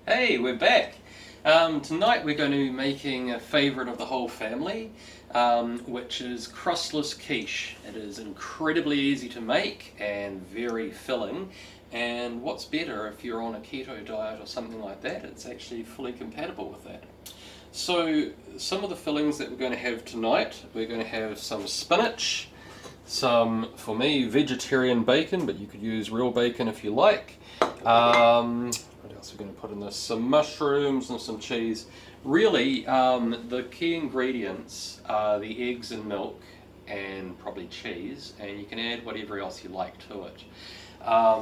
Hey, we're back. Tonight we're going to be making a favourite of the whole family, which is Crustless Quiche. It is incredibly easy to make and very filling. And what's better, if you're on a keto diet or something like that, it's actually fully compatible with that. So some of the fillings that we're going to have tonight, we're going to have some spinach, some, for me, vegetarian bacon, but you could use real bacon if you like. What else are we going to put in this? Some mushrooms and some cheese. Really, the key ingredients are the eggs and milk and probably cheese, and you can add whatever else you like to it.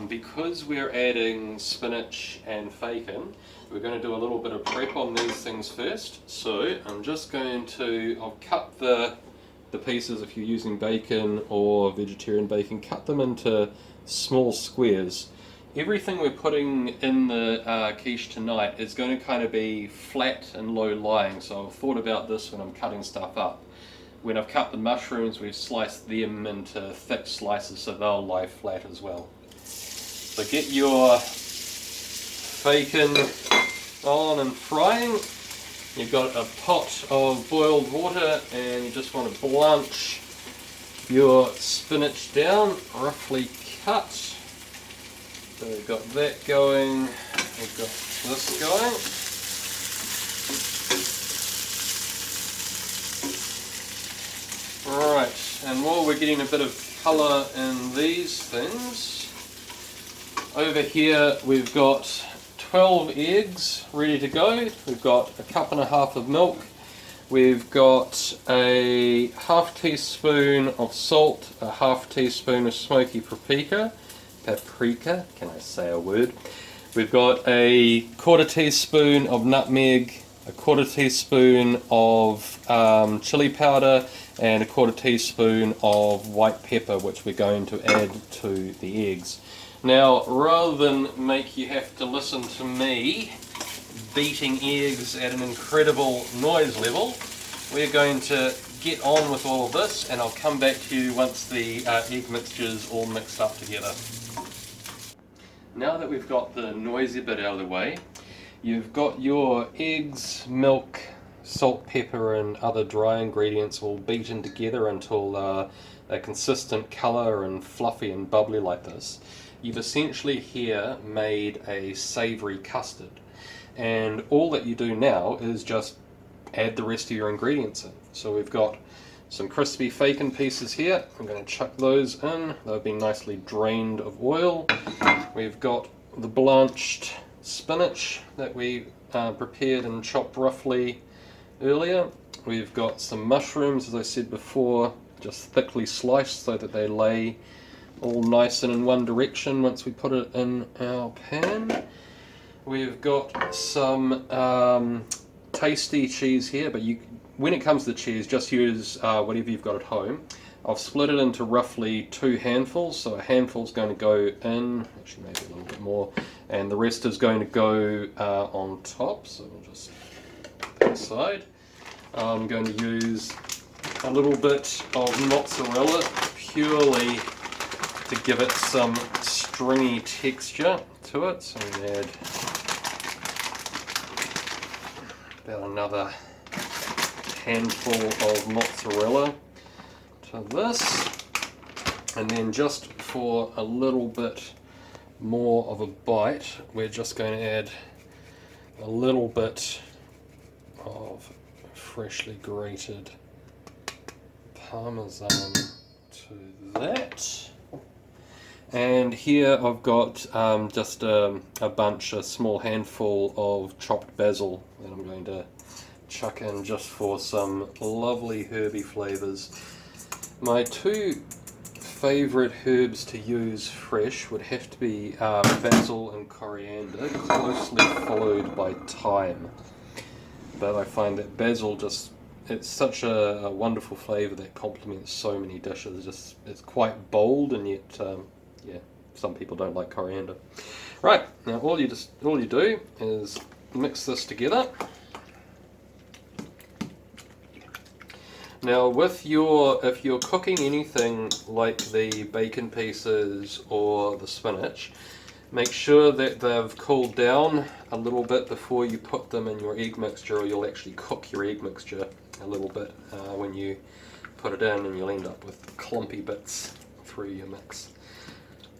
Because we're adding spinach and bacon, we're going to do a little bit of prep on these things first. So I'm just going to, I'll cut the pieces, if you're using bacon or vegetarian bacon, cut them into small squares. Everything we're putting in the quiche tonight is going to kind of be flat and low lying, so I've thought about this when I'm cutting stuff up. When I've cut the mushrooms, we've sliced them into thick slices so they'll lie flat as well. So get your bacon on and frying. You've got a pot of boiled water and you just want to blanch your spinach down, roughly cut. So we've got that going, we've got this going. Right, and while we're getting a bit of colour in these things, over here we've got 12 eggs ready to go. We've got a cup and a half of milk. We've got a half teaspoon of salt, a half teaspoon of smoky paprika, can I say a word? We've got a quarter teaspoon of nutmeg, a quarter teaspoon of chili powder, and a quarter teaspoon of white pepper, which we're going to add to the eggs. Now, rather than make you have to listen to me beating eggs at an incredible noise level, we're going to get on with all of this, and I'll come back to you once the egg mixture's all mixed up together. Now that we've got the noisy bit out of the way, you've got your eggs, milk, salt, pepper and other dry ingredients all beaten together until they're consistent colour and fluffy and bubbly like this. You've essentially here made a savoury custard, and all that you do now is just add the rest of your ingredients in. So we've got some crispy bacon pieces here. I'm going to chuck those in. They've been nicely drained of oil. We've got the blanched spinach that we prepared and chopped roughly earlier. We've got some mushrooms, as I said before, just thickly sliced so that they lay all nice and in one direction once we put it in our pan. We've got some tasty cheese here, but when it comes to cheese, just use whatever you've got at home. I've split it into roughly 2 handfuls, so a handful's going to go in, actually maybe a little bit more, and the rest is going to go on top, so we'll just put that aside. I'm going to use a little bit of mozzarella purely to give it some stringy texture to it, so we add about another handful of mozzarella to this, and then just for a little bit more of a bite, we're just going to add a little bit of freshly grated parmesan to that. And here I've got just a small handful of chopped basil that I'm going to chuck in just for some lovely herby flavours. My 2 favourite herbs to use fresh would have to be basil and coriander, closely followed by thyme. But I find that basil it's such a wonderful flavour that complements so many dishes. It's quite bold, and yet some people don't like coriander. Right, now all you do is mix this together. Now if you're cooking anything like the bacon pieces or the spinach, Make sure that they've cooled down a little bit before you put them in your egg mixture, or you'll actually cook your egg mixture a little bit when you put it in, and you'll end up with clumpy bits through your mix.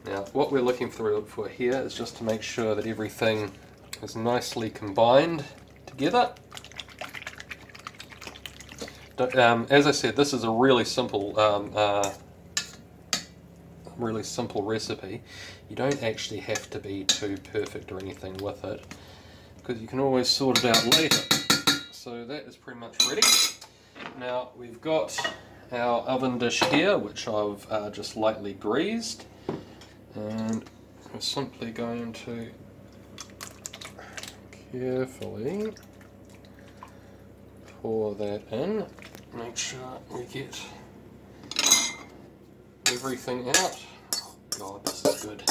Now what we're looking for here is just to make sure that everything is nicely combined together. As I said, this is a really simple recipe. You don't actually have to be too perfect or anything with it, because you can always sort it out later. So that is pretty much ready. Now we've got our oven dish here, which I've just lightly greased, and we're simply going to carefully pour that in. Make sure we get everything out. Oh God, this is good.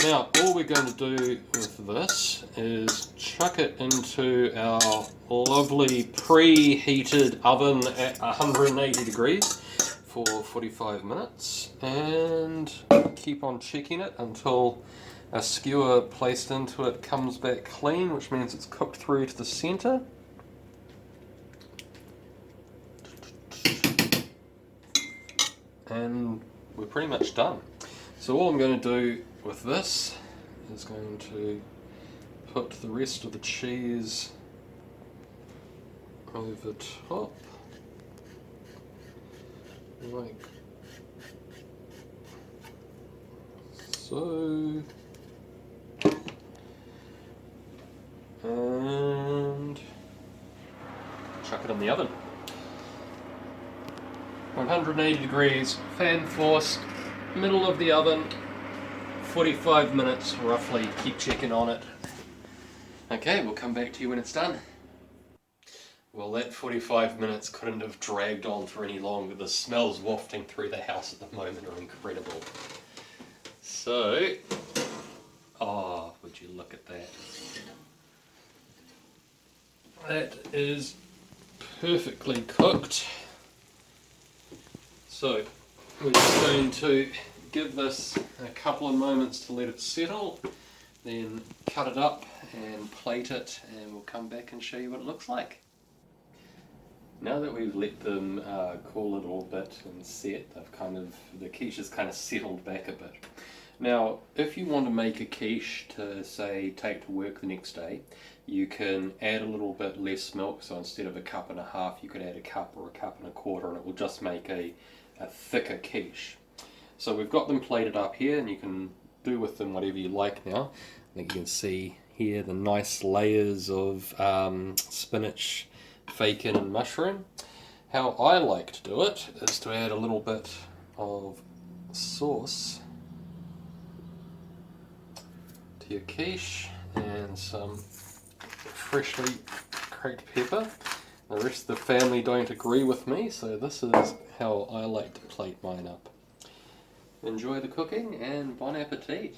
Now all we're going to do with this is chuck it into our lovely preheated oven at 180 degrees for 45 minutes, and keep on checking it until a skewer placed into it comes back clean, which means it's cooked through to the center. And we're pretty much done. So all I'm going to do with this is going to put the rest of the cheese over top, like so, and chuck it in the oven. 180 degrees, fan forced, middle of the oven, 45 minutes roughly. Keep checking on it. Okay, we'll come back to you when it's done. Well, that 45 minutes couldn't have dragged on for any longer. The smells wafting through the house at the moment are incredible. So, oh, would you look at that. That is perfectly cooked. So, we're just going to give this a couple of moments to let it settle, then cut it up and plate it, and we'll come back and show you what it looks like. Now that we've let them cool a little bit and set, the quiche has kind of settled back a bit. Now, if you want to make a quiche to, say, take to work the next day, you can add a little bit less milk. So instead of 1.5 cups, you could add 1 cup or 1.25 cups, and it will just make a thicker quiche. So we've got them plated up here, and you can do with them whatever you like now. I think you can see here the nice layers of spinach, bacon and mushroom. How I like to do it is to add a little bit of sauce to your quiche and some freshly cracked pepper. The rest of the family don't agree with me, so this is how I like to plate mine up. Enjoy the cooking and bon appetit!